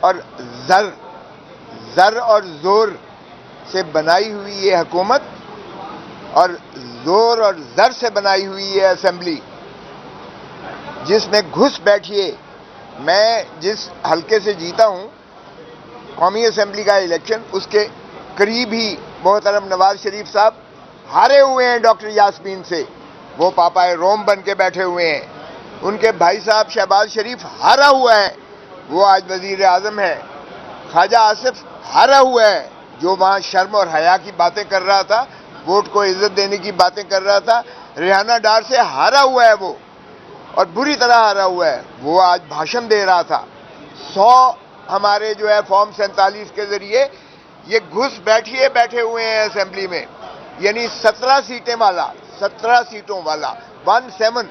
اور زر اور زور سے بنائی ہوئی یہ حکومت اور زور اور زر سے بنائی ہوئی یہ اسمبلی جس میں گھس بیٹھیے. میں جس حلقے سے جیتا ہوں قومی اسمبلی کا الیکشن، اس کے قریب ہی محترم نواز شریف صاحب ہارے ہوئے ہیں ڈاکٹر یاسمین سے. وہ پاپا روم بن کے بیٹھے ہوئے ہیں. ان کے بھائی صاحب شہباز شریف ہارا ہوا ہے، وہ آج وزیر اعظم ہے. خواجہ آصف ہارا ہوا ہے، جو وہاں شرم اور حیا کی باتیں کر رہا تھا، ووٹ کو عزت دینے کی باتیں کر رہا تھا. ریحانہ ڈار سے ہارا ہوا ہے وہ، اور بری طرح ہارا ہوا ہے. وہ آج بھاشن دے رہا تھا. 100 ہمارے جو ہے فارم 47 کے ذریعے یہ گھس بیٹھے ہوئے ہیں اسمبلی میں. یعنی 17 سیٹوں والا 17.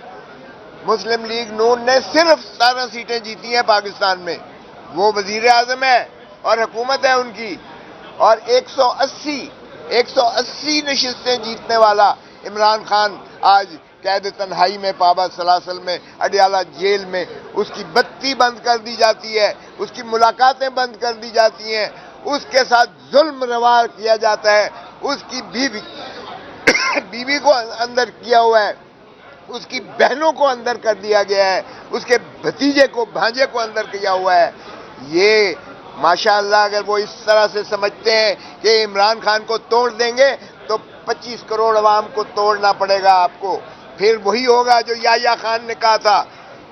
مسلم لیگ نون نے صرف 17 سیٹیں جیتی ہیں پاکستان میں. وہ وزیر اعظم ہے اور حکومت ہے ان کی. اور 180 نشستیں جیتنے والا عمران خان آج قید تنہائی میں پابا سلاسل میں اڈیالہ جیل میں. اس کی بتی بند کر دی جاتی ہے، اس کی ملاقاتیں بند کر دی جاتی ہیں، اس کے ساتھ ظلم روا کیا جاتا ہے. اس کی بیوی کو اندر کیا ہوا ہے، اس کی بہنوں کو اندر کر دیا گیا ہے، اس کے بھتیجے کو بھانجے کو اندر کیا ہوا ہے. یہ ماشاءاللہ اگر وہ اس طرح سے سمجھتے ہیں کہ عمران خان کو توڑ دیں گے تو 25 کروڑ عوام کو توڑنا پڑے گا آپ کو. پھر وہی ہوگا جو یحییٰ خان نے کہا تھا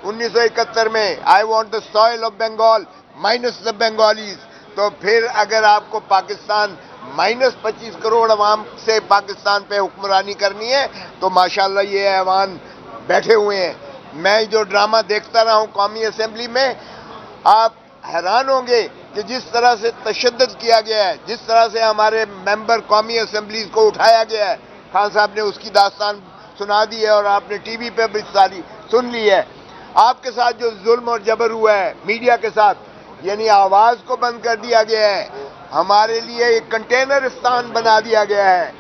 1971 میں، I want the soil of Bengal minus the Bengalis. تو پھر اگر آپ کو پاکستان -25 کروڑ عوام سے پاکستان پہ حکمرانی کرنی ہے تو ماشاءاللہ یہ ایوان بیٹھے ہوئے ہیں. میں جو ڈرامہ دیکھتا رہا ہوں قومی اسمبلی میں، آپ حیران ہوں گے کہ جس طرح سے تشدد کیا گیا ہے، جس طرح سے ہمارے ممبر قومی اسمبلیز کو اٹھایا گیا ہے. خان صاحب نے اس کی داستان سنا دی ہے اور آپ نے ٹی وی پہ بھی ساری سن لی ہے. آپ کے ساتھ جو ظلم اور جبر ہوا ہے میڈیا کے ساتھ، یعنی آواز کو بند کر دیا گیا ہے، ہمارے لیے ایک کنٹینرستان بنا دیا گیا ہے.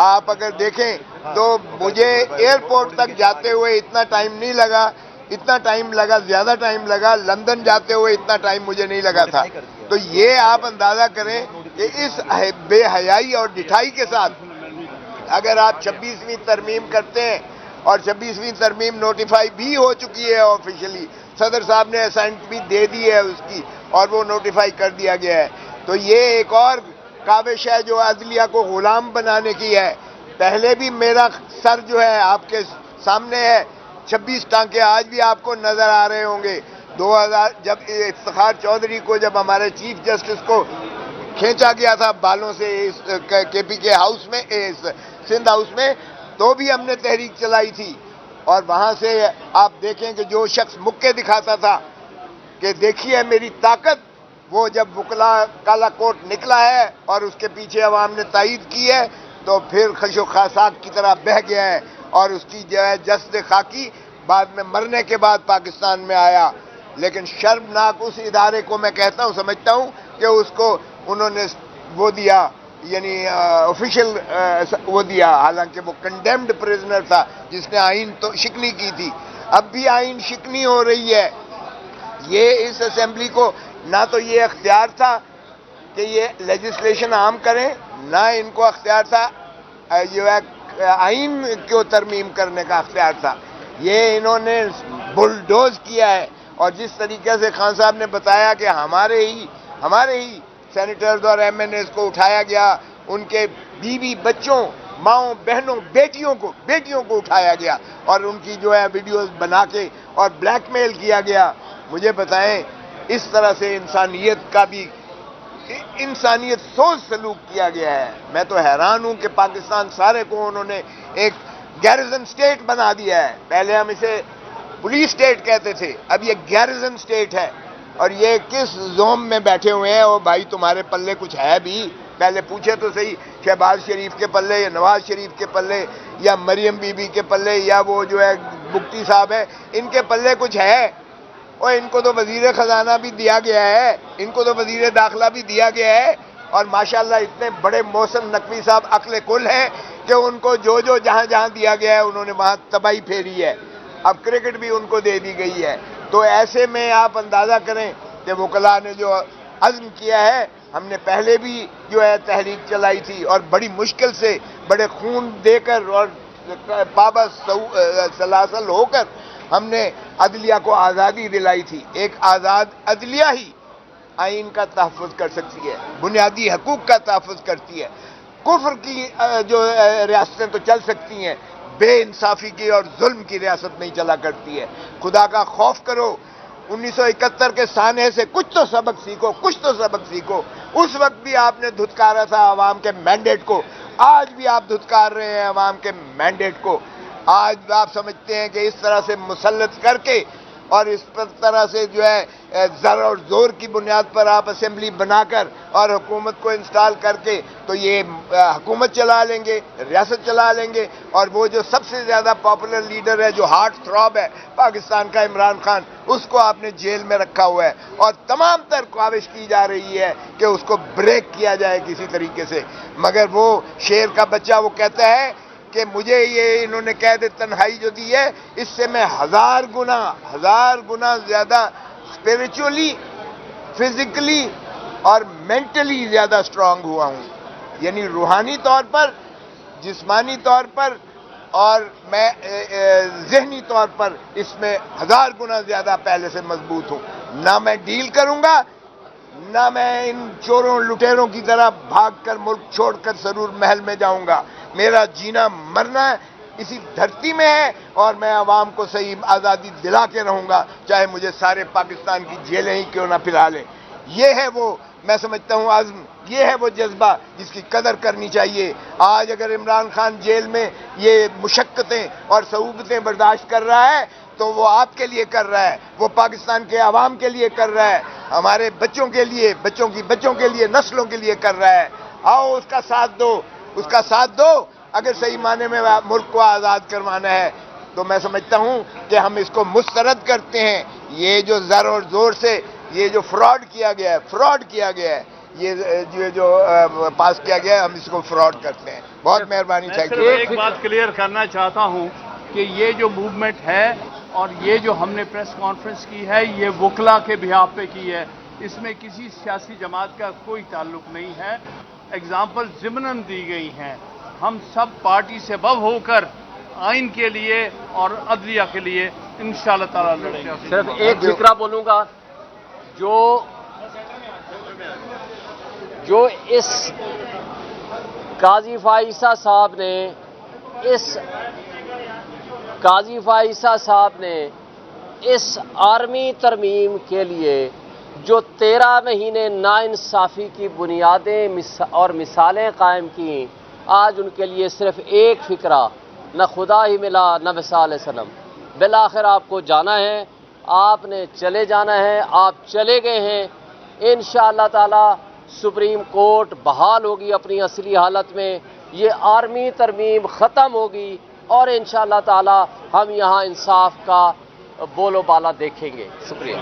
آپ اگر دیکھیں تو مجھے ایئرپورٹ تک جاتے ہوئے اتنا ٹائم نہیں لگا، زیادہ ٹائم لگا. لندن جاتے ہوئے اتنا ٹائم مجھے نہیں لگا تھا. تو یہ آپ اندازہ کریں کہ اس بے حیائی اور ڈٹھائی کے ساتھ اگر آپ 26ویں ترمیم کرتے ہیں، اور 26ویں ترمیم نوٹیفائی بھی ہو چکی ہے آفیشلی، صدر صاحب نے اسائنٹ بھی دے دی ہے اس کی اور وہ نوٹیفائی کر دیا گیا ہے. تو یہ ایک اور کاوش ہے جو عدلیہ کو غلام بنانے کی ہے. پہلے بھی میرا سر جو ہے آپ کے سامنے ہے، 26 ٹانکے آج بھی آپ کو نظر آ رہے ہوں گے. 2000 جب افتخار چودھری کو جب ہمارے چیف جسٹس کو کھینچا گیا تھا بالوں سے کے پی کے ہاؤس میں، سندھ ہاؤس میں، تو بھی ہم نے تحریک چلائی تھی. اور وہاں سے آپ دیکھیں کہ جو شخص مکے دکھاتا تھا کہ دیکھیے میری طاقت، وہ جب وکلا کالا کوٹ نکلا ہے اور اس کے پیچھے عوام نے تائید کی ہے تو پھر خش و خاشاک کی طرح بہہ گیا ہے. اور اس کی جو ہے جسد خاکی بعد میں مرنے کے بعد پاکستان میں آیا. لیکن شرمناک اس ادارے کو میں کہتا ہوں، سمجھتا ہوں کہ اس کو انہوں نے وہ دیا، یعنی آفیشل وہ دیا، حالانکہ وہ کنڈیمڈ پریزنر تھا جس نے آئین تو شکنی کی تھی. اب بھی آئین شکنی ہو رہی ہے. یہ اس اسمبلی کو نہ تو یہ اختیار تھا کہ یہ لیجسلیشن عام کریں، نہ ان کو اختیار تھا جو ہے آئین کو ترمیم کرنے کا اختیار تھا. یہ انہوں نے بلڈوز کیا ہے. اور جس طریقے سے خان صاحب نے بتایا کہ ہمارے ہی سینیٹرز اور ایم این ایز کو اٹھایا گیا، ان کے بیوی بچوں، ماؤں بہنوں، بیٹیوں کو اٹھایا گیا اور ان کی جو ہے ویڈیوز بنا کے اور بلیک میل کیا گیا. مجھے بتائیں اس طرح سے انسانیت سوچ سلوک کیا گیا ہے. میں تو حیران ہوں کہ پاکستان سارے کو انہوں نے ایک گیرزن سٹیٹ بنا دیا ہے. پہلے ہم اسے پولیس سٹیٹ کہتے تھے، اب یہ گیرزن سٹیٹ ہے. اور یہ کس زوم میں بیٹھے ہوئے ہیں؟ اور بھائی تمہارے پلے کچھ ہے بھی؟ پہلے پوچھے تو صحیح، شہباز شریف کے پلے یا نواز شریف کے پلے یا مریم بی بی کے پلے یا وہ جو ہے بگٹی صاحب ہے، ان کے پلے کچھ ہے؟ اور ان کو تو وزیر خزانہ بھی دیا گیا ہے، ان کو تو وزیر داخلہ بھی دیا گیا ہے. اور ماشاءاللہ اتنے بڑے محسن نقوی صاحب عقل کل ہیں کہ ان کو جو جہاں دیا گیا ہے انہوں نے وہاں تباہی پھیری ہے. اب کرکٹ بھی ان کو دے دی گئی ہے. تو ایسے میں آپ اندازہ کریں کہ وکلاء نے جو عزم کیا ہے. ہم نے پہلے بھی جو ہے تحریک چلائی تھی اور بڑی مشکل سے بڑے خون دے کر اور پابند سلاسل ہو کر ہم نے عدلیہ کو آزادی دلائی تھی. ایک آزاد عدلیہ ہی آئین کا تحفظ کر سکتی ہے، بنیادی حقوق کا تحفظ کرتی ہے. کفر کی جو ریاستیں تو چل سکتی ہیں، بے انصافی کی اور ظلم کی ریاست نہیں چلا کرتی ہے. خدا کا خوف کرو. 1971 کے سانحے سے کچھ تو سبق سیکھو، کچھ تو سبق سیکھو. اس وقت بھی آپ نے دھتکارا تھا عوام کے مینڈیٹ کو، آج بھی آپ دھتکار رہے ہیں عوام کے مینڈیٹ کو. آج آپ سمجھتے ہیں کہ اس طرح سے مسلط کر کے اور اس طرح سے جو ہے زر اور زور کی بنیاد پر آپ اسمبلی بنا کر اور حکومت کو انسٹال کر کے تو یہ حکومت چلا لیں گے، ریاست چلا لیں گے. اور وہ جو سب سے زیادہ پاپولر لیڈر ہے، جو ہارٹ تھراب ہے پاکستان کا، عمران خان، اس کو آپ نے جیل میں رکھا ہوا ہے اور تمام تر کاوش کی جا رہی ہے کہ اس کو بریک کیا جائے کسی طریقے سے. مگر وہ شیر کا بچہ وہ کہتا ہے کہ مجھے یہ انہوں نے قید تنہائی جو دی ہے، اس سے میں ہزار گنا زیادہ اسپریچولی، فزیکلی اور مینٹلی زیادہ اسٹرانگ ہوا ہوں. یعنی روحانی طور پر، جسمانی طور پر اور میں ذہنی طور پر اس میں ہزار گنا زیادہ پہلے سے مضبوط ہوں. نہ میں ڈیل کروں گا، نہ میں ان چوروں لٹیروں کی طرح بھاگ کر ملک چھوڑ کر سرور محل میں جاؤں گا. میرا جینا مرنا اسی دھرتی میں ہے اور میں عوام کو صحیح آزادی دلا کے رہوں گا، چاہے مجھے سارے پاکستان کی جیلیں ہی کیوں نہ پھیلا لیں. یہ ہے وہ، میں سمجھتا ہوں، عزم. یہ ہے وہ جذبہ جس کی قدر کرنی چاہیے. آج اگر عمران خان جیل میں یہ مشقتیں اور صعوبتیں برداشت کر رہا ہے تو وہ آپ کے لیے کر رہا ہے، وہ پاکستان کے عوام کے لیے کر رہا ہے، ہمارے بچوں کے لیے، بچوں کے لیے، نسلوں کے لیے کر رہا ہے. آؤ اس کا ساتھ دو، اس کا ساتھ دو. اگر صحیح معنی میں ملک کو آزاد کروانا ہے تو میں سمجھتا ہوں کہ ہم اس کو مسترد کرتے ہیں. یہ جو زر اور زور سے یہ جو فراڈ کیا گیا ہے، یہ جو پاس کیا گیا ہے، ہم اس کو فراڈ کرتے ہیں. بہت مہربانی. ایک بات کلیئر کرنا چاہتا ہوں کہ یہ جو موومنٹ ہے اور یہ جو ہم نے پریس کانفرنس کی ہے، یہ وکلا کے بہاف پہ کی ہے. اس میں کسی سیاسی جماعت کا کوئی تعلق نہیں ہے. اگزامپل ضمناً دی گئی ہیں. ہم سب پارٹی سے بو ہو کر آئین کے لیے اور عدلیہ کے لیے انشاءاللہ تعالی لڑیں گے. صرف ایک فکرہ بولوں گا، جو اس قاضی فائزہ صاحب نے اس آرمی ترمیم کے لیے جو 13 مہینے ناانصافی کی بنیادیں اور مثالیں قائم کی، آج ان کے لیے صرف ایک فکرہ، نہ خدا ہی ملا نہ وصال صنم. بالآخر آپ کو جانا ہے، آپ نے چلے جانا ہے، آپ چلے گئے ہیں. انشاءاللہ تعالی سپریم کورٹ بحال ہوگی اپنی اصلی حالت میں، یہ آرمی ترمیم ختم ہوگی اور انشاءاللہ تعالی ہم یہاں انصاف کا بول و بالا دیکھیں گے. شکریہ.